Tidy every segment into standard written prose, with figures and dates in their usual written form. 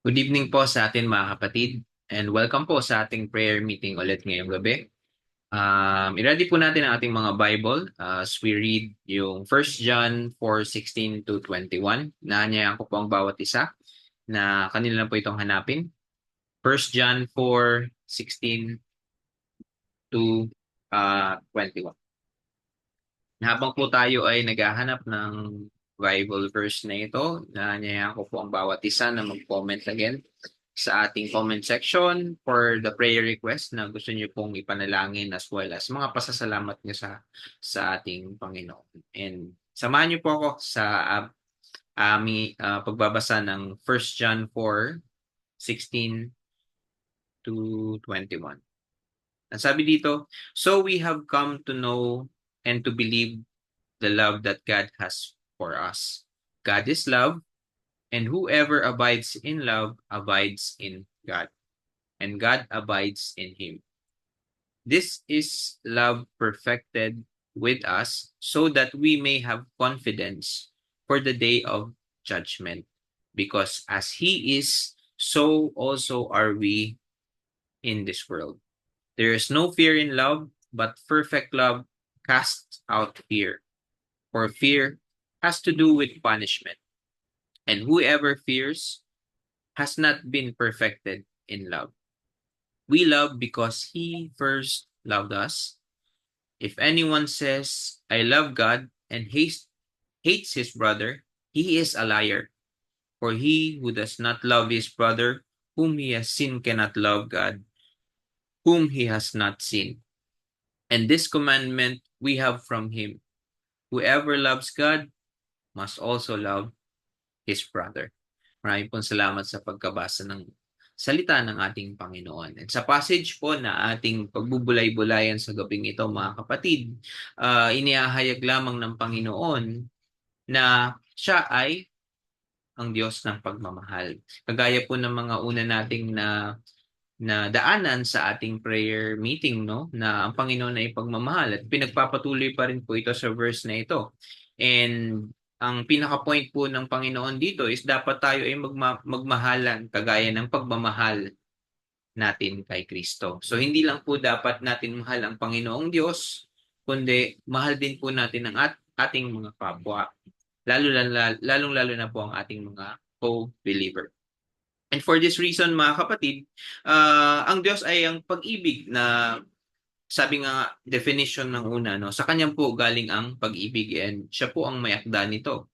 Good evening po sa atin mga kapatid and welcome po sa ating prayer meeting ulit ngayong gabi. I-ready po natin ang ating mga Bible as we read yung 1 John 4:16 to 21. Naanyayaan ko po ang bawat isa na kanila na po itong hanapin. 1 John 4:16 to 21. Habang po tayo ay naghahanap ng Bible verse na ito, naanyayaan ko po ang bawat isa na mag-comment again sa ating comment section for the prayer request na gusto niyo pong ipanalangin as well as mga pasasalamat niyo sa ating Panginoon. And samahan niyo po ako sa pagbabasa ng 1 John 4:16 to 21. Ang sabi dito, "So we have come to know and to believe the love that God has for us. God is love, and whoever abides in love abides in God, and God abides in him. This is love perfected with us, so that we may have confidence for the day of judgment. Because as he is, so also are we in this world. There is no fear in love, but perfect love casts out fear. For fear has to do with punishment. And whoever fears has not been perfected in love. We love because he first loved us. If anyone says, I love God and hates his brother, he is a liar. For he who does not love his brother, whom he has seen, cannot love God, whom he has not seen. And this commandment we have from him: whoever loves God must also love his brother." Maraming pong salamat sa pagkabasa ng salita ng ating Panginoon. And sa passage po na ating pagbubulay-bulayan sa gabing ito, mga kapatid, iniahayag lamang ng Panginoon na siya ay ang Diyos ng pagmamahal. Kagaya po ng mga una nating na daanan sa ating prayer meeting, no, na ang Panginoon ay pagmamahal at pinagpapatuloy pa rin po ito sa verse na ito. And ang pinaka-point po ng Panginoon dito is dapat tayo ay magmahalan kagaya ng pagmamahal natin kay Kristo. So hindi lang po dapat natin mahal ang Panginoong Diyos, kundi mahal din po natin ang ating mga kapwa. Lalong-lalo na po ang ating mga co-believer. And for this reason, mga kapatid, ang Diyos ay ang pag-ibig na sabi nga definition ng una, no, sa kanyang po galing ang pag-ibig and siya po ang may akda nito.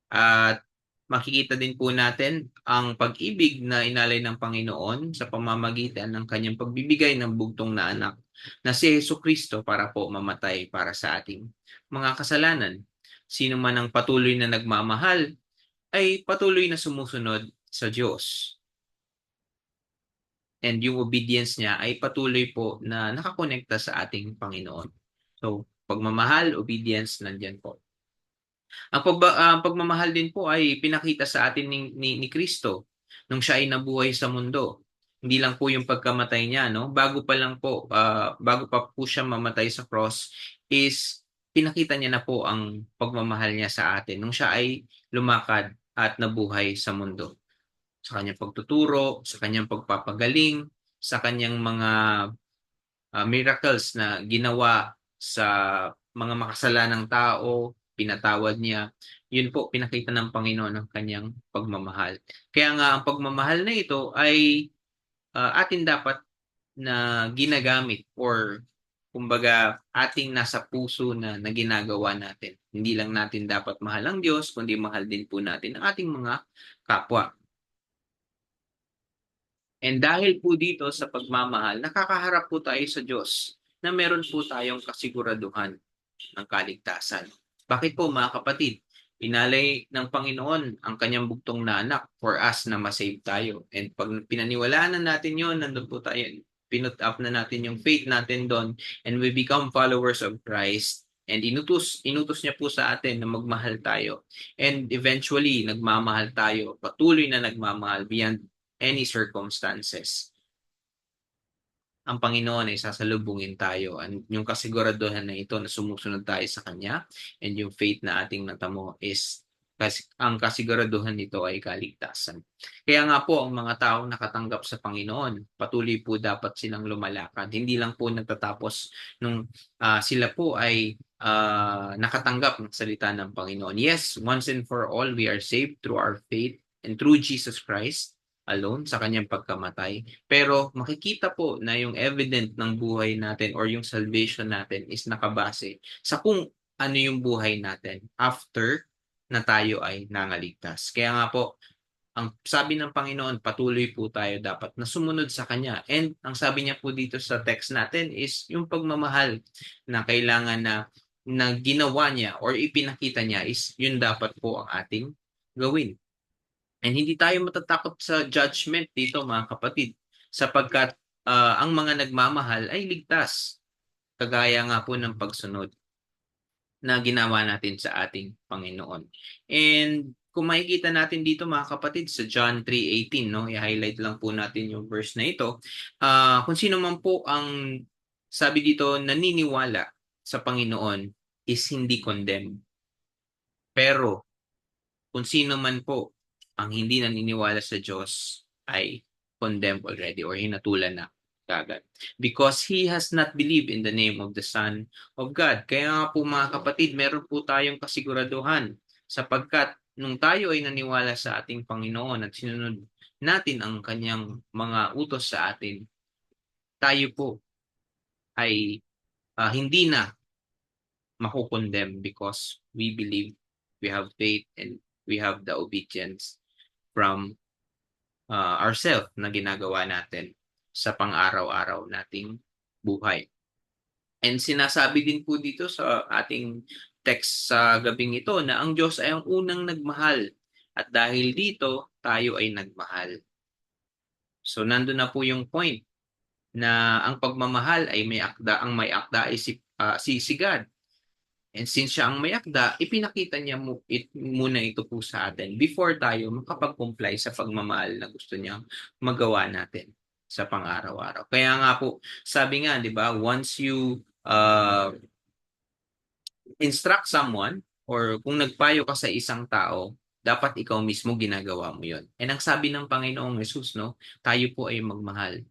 At makikita din po natin ang pag-ibig na inalay ng Panginoon sa pamamagitan ng kanyang pagbibigay ng bugtong na anak na si Jesucristo para po mamatay para sa ating mga kasalanan. Sino man ang patuloy na nagmamahal ay patuloy na sumusunod sa Diyos. And yung obedience niya ay patuloy po na nakakonekta sa ating Panginoon. So, pagmamahal, obedience, nandyan po. Ang pagmamahal din po ay pinakita sa atin ni Kristo nung siya ay nabuhay sa mundo. Hindi lang po yung pagkamatay niya, no? Bago pa po siya mamatay sa cross is pinakita niya na po ang pagmamahal niya sa atin nung siya ay lumakad at nabuhay sa mundo. Sa kanyang pagtuturo, sa kanyang pagpapagaling, sa kanyang mga miracles na ginawa sa mga makasalanang tao, pinatawad niya. Yun po, pinakita ng Panginoon ang kanyang pagmamahal. Kaya nga, ang pagmamahal na ito ay atin dapat na ginagamit or kumbaga ating nasa puso na ginagawa natin. Hindi lang natin dapat mahal ang Diyos, kundi mahal din po natin ang ating mga kapwa. And dahil po dito sa pagmamahal, nakakaharap po tayo sa Diyos na meron po tayong kasiguraduhan ng kaligtasan. Bakit po, mga kapatid? Inalay ng Panginoon ang kanyang bugtong na anak for us na masave tayo. And pag pinaniwalaan na natin yon, nandun po tayo, pinut up na natin yung faith natin doon, and we become followers of Christ. And inutos niya po sa atin na magmahal tayo. And eventually, nagmamahal tayo. Patuloy na nagmamahal beyond any circumstances. Ang Panginoon ay sasalubungin tayo. And yung kasiguraduhan na ito na sumusunod tayo sa Kanya and yung faith na ating natamo is Kasi ang kasiguraduhan nito ay kaligtasan. Kaya nga po ang mga taong nakatanggap sa Panginoon, patuloy po dapat silang lumalakad. Hindi lang po natatapos nung sila po ay nakatanggap ng salita ng Panginoon. Yes, once and for all, we are saved through our faith and through Jesus Christ alone sa kanyang pagkamatay. Pero makikita po na yung evident ng buhay natin or yung salvation natin is nakabase sa kung ano yung buhay natin after na tayo ay nangaligtas. Kaya nga po, ang sabi ng Panginoon, patuloy po tayo dapat na sumunod sa Kanya. And ang sabi niya po dito sa text natin is yung pagmamahal na kailangan na ginawa niya or ipinakita niya is yun dapat po ang ating gawin. And hindi tayo matatakot sa judgment dito mga kapatid sapagkat ang mga nagmamahal ay ligtas. Kagaya nga po ng pagsunod na ginawa natin sa ating Panginoon. And kung makikita natin dito mga kapatid sa John 3:18, no, i-highlight lang po natin yung verse na ito. Kung sino man po ang sabi dito naniniwala sa Panginoon is hindi condemned. Pero kung sino man po ang hindi naniniwala sa Diyos ay condemned already or hinatulan na kagad. Because he has not believed in the name of the Son of God. Kaya nga po mga kapatid, meron po tayong kasiguraduhan sapagkat nung tayo ay naniwala sa ating Panginoon at sinunod natin ang kanyang mga utos sa atin, tayo po ay hindi na makukondemn because we believe, we have faith, and we have the obedience from ourselves na ginagawa natin sa pang-araw-araw nating buhay. And sinasabi din po dito sa ating text sa gabing ito na ang Diyos ay ang unang nagmahal at dahil dito tayo ay nagmahal. So nandun na po yung point na ang pagmamahal ay may akda, ang may akda ay si God. And since siya ang may akda, ipinakita niya muna ito po sa atin before tayo makapag-comply sa pagmamahal na gusto niya magawa natin sa pang-araw-araw. Kaya nga po, sabi nga, di ba, once you instruct someone or kung nagpayo ka sa isang tao, dapat ikaw mismo ginagawa mo yon. And ang sabi ng Panginoong Jesus, no, tayo po ay magmahal.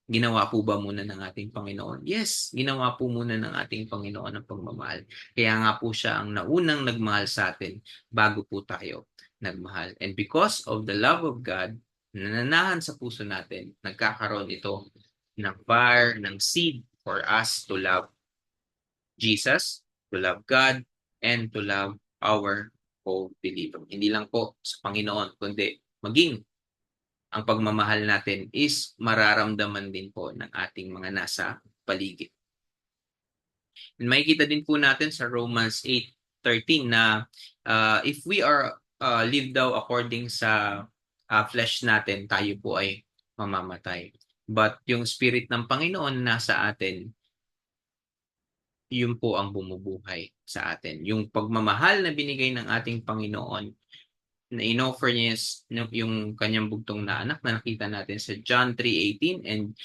Ginawa po ba muna ng ating Panginoon? Yes, ginawa po muna ng ating Panginoon ang pagmamahal. Kaya nga po siya ang naunang nagmahal sa atin bago po tayo nagmahal. And because of the love of God, nananahan sa puso natin, nagkakaroon ito ng fire, ng seed for us to love Jesus, to love God, and to love our co-believer. Hindi lang po sa Panginoon, kundi maging ang pagmamahal natin is mararamdaman din po ng ating mga nasa paligid. And makikita din po natin sa Romans 8:13 na if we are live daw according sa flesh natin, tayo po ay mamamatay. But yung spirit ng Panginoon nasa atin, yun po ang bumubuhay sa atin. Yung pagmamahal na binigay ng ating Panginoon na inoffer niya yung kanyang bugtong na anak na nakita natin sa John 3:18 and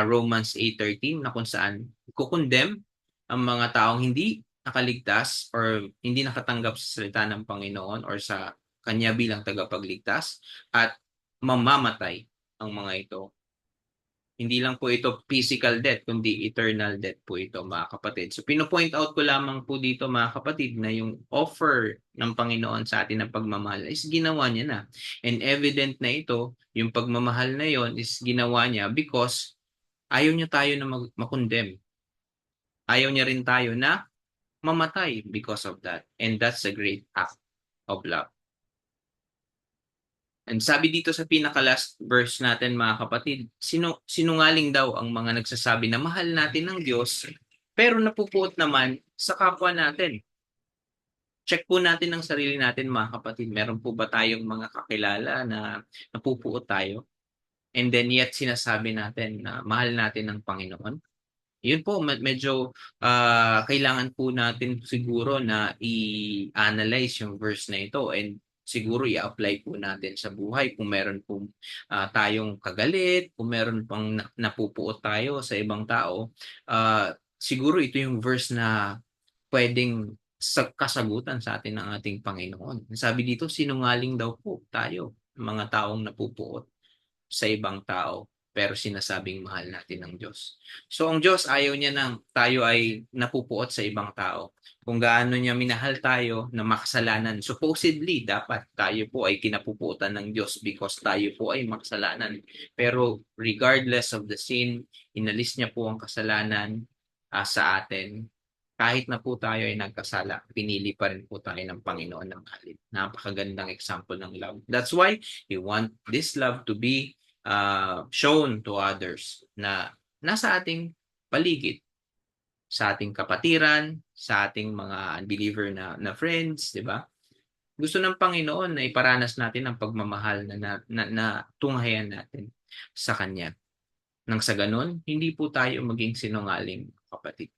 Romans 8:13 na kung saan kukondem ang mga taong hindi nakaligtas or hindi nakatanggap sa salita ng Panginoon or sa kanya bilang tagapagligtas at mamamatay ang mga ito. Hindi lang po ito physical death, kundi eternal death po ito, mga kapatid. So, pinopoint out ko lamang po dito, mga kapatid, na yung offer ng Panginoon sa atin ng pagmamahal is ginawa niya na. And evident na ito, yung pagmamahal na yon is ginawa niya because ayaw niya tayo na makondem. Ayaw niya rin tayo na mamatay because of that. And that's a great act of love. And sabi dito sa pinaka-last verse natin mga kapatid, sinungaling daw ang mga nagsasabi na mahal natin ng Diyos, pero napupuot naman sa kapwa natin. Check po natin ang sarili natin mga kapatid. Meron po ba tayong mga kakilala na napupuot tayo? And then yet sinasabi natin na mahal natin ng Panginoon? Yun po, medyo kailangan po natin siguro na i-analyze yung verse na ito and siguro i-apply po natin sa buhay kung meron pong tayong kagalit, kung meron pang napupuot tayo sa ibang tao. Siguro ito yung verse na pwedeng sa kasagutan sa atin ng ating Panginoon. Sabi dito, sinungaling daw po tayo, mga taong napupuot sa ibang tao, pero sinasabing mahal natin ng Diyos. So ang Diyos ayaw niya nang tayo ay napupuot sa ibang tao. Kung gaano niya minahal tayo na makasalanan. Supposedly, dapat tayo po ay kinapuputan ng Diyos because tayo po ay makasalanan. Pero regardless of the sin, inalis niya po ang kasalanan sa atin. Kahit na po tayo ay nagkasala, pinili pa rin po tayo ng Panginoon ng mahalin. Napakagandang example ng love. That's why we want this love to be shown to others na nasa ating paligid, sa ating kapatiran, sa ating mga unbeliever na friends, di ba? Gusto ng Panginoon na iparanas natin ang pagmamahal na tunghayan natin sa Kanya. Nang sa ganun, hindi po tayo maging sinungaling, kapatid.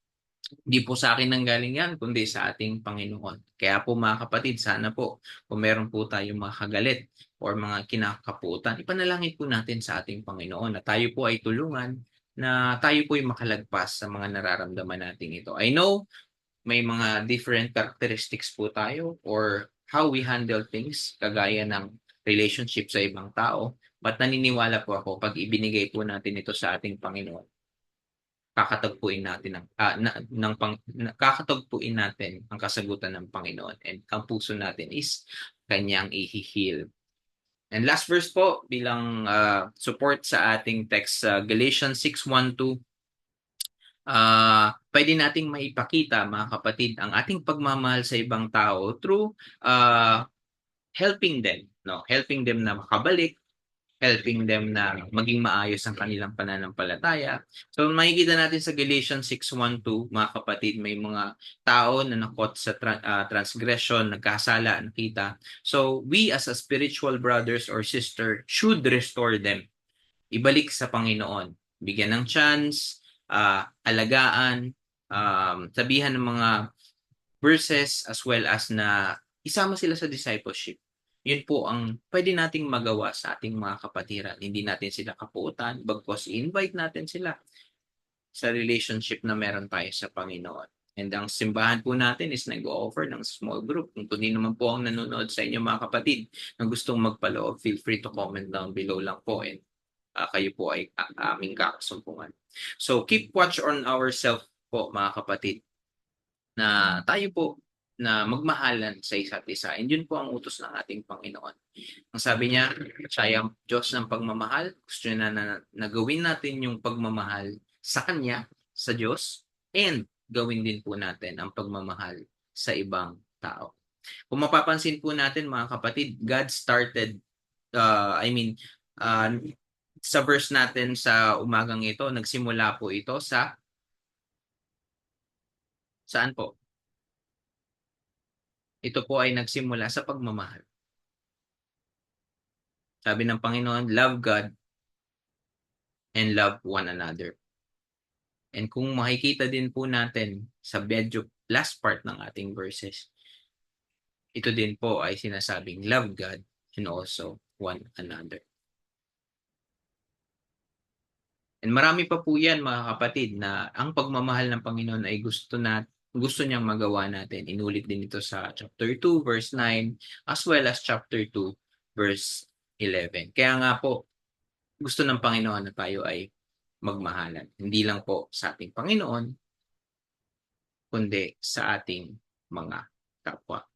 Hindi po sa akin nanggaling yan, kundi sa ating Panginoon. Kaya po mga kapatid, sana po kung meron po tayong mga kagalit or mga kinakaputan, ipanalangin po natin sa ating Panginoon na tayo po ay tulungan na tayo po ay makalagpas sa mga nararamdaman natin ito. I know may mga different characteristics po tayo or how we handle things, kagaya ng relationship sa ibang tao, but naniniwala po ako pag ibinigay po natin ito sa ating Panginoon, kakatagpuin natin kakatagpuin natin ang kasagutan ng Panginoon, and ang puso natin is kanyang ihihil. And last verse po bilang support sa ating text sa Galatians 6:1-2, pwede nating maipakita, mga kapatid, ang ating pagmamahal sa ibang tao through helping them, no? Helping them na makabalik, helping them na maging maayos ang kanilang pananampalataya. So makikita natin sa Galatians 6:1-2, mga kapatid, may mga tao na nakot sa transgression, nagkasala, nakita. So we as a spiritual brothers or sister should restore them. Ibalik sa Panginoon. Bigyan ng chance, alagaan, sabihan ng mga verses as well as na isama sila sa discipleship. Yun po ang pwede nating magawa sa ating mga kapatiran. Hindi natin sila kapuutan, bagkos i-invite natin sila sa relationship na meron tayo sa Panginoon. And ang simbahan po natin is nag-o-offer ng small group. Kung hindi naman po ang nanonood sa inyo, mga kapatid, na gustong magpaloob, feel free to comment down below lang po, and kayo po ay aming kakasumpungan. So keep watch on ourselves po, mga kapatid, na tayo po na magmahalan sa isa't isa. And yun po ang utos ng ating Panginoon. Ang sabi niya, siya ang Diyos ng pagmamahal. Gusto niya na gawin natin yung pagmamahal sa Kanya, sa Diyos, and gawin din po natin ang pagmamahal sa ibang tao. Kung mapapansin po natin, mga kapatid, God started, sa verse natin sa umagang ito, nagsimula po ito saan po? Ito po ay nagsimula sa pagmamahal. Sabi ng Panginoon, love God and love one another. And kung makikita din po natin sa medyo last part ng ating verses, ito din po ay sinasabing love God and also one another. And marami pa po yan, mga kapatid, na ang pagmamahal ng Panginoon ay gusto niyang magawa natin. Inulit din ito sa chapter 2 verse 9 as well as chapter 2 verse 11. Kaya nga po, gusto ng Panginoon na tayo ay magmahalan. Hindi lang po sa ating Panginoon, kundi sa ating mga kapwa.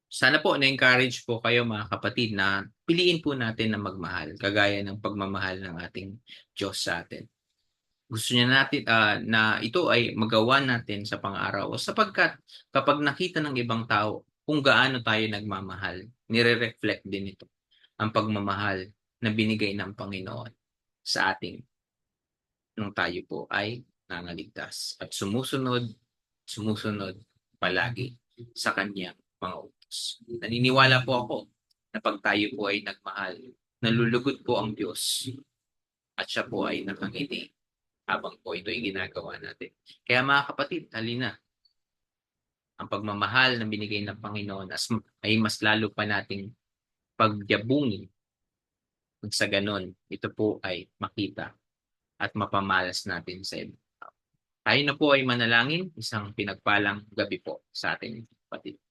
Sana po na-encourage po kayo, mga kapatid, na piliin po natin na magmahal, kagaya ng pagmamahal ng ating Diyos sa atin. Gusto niya natin na ito ay magawa natin sa pang-araw, sapagkat kapag nakita ng ibang tao kung gaano tayo nagmamahal, nire-reflect din ito ang pagmamahal na binigay ng Panginoon sa ating nung tayo po ay nangaligtas at sumusunod palagi sa kanyang mga utos. Naniniwala po ako na pag tayo po ay nagmahal, nalulugod po ang Diyos at siya po ay nakangiti habang po ito ay ginagawa natin. Kaya mga kapatid, halina, ang pagmamahal na binigay ng Panginoon ay mas lalo pa nating pagyabungin. Sa ganon, ito po ay makita at mapamalas natin sa iba. Tayo na po ay manalangin. Isang pinagpalang gabi po sa ating kapatid.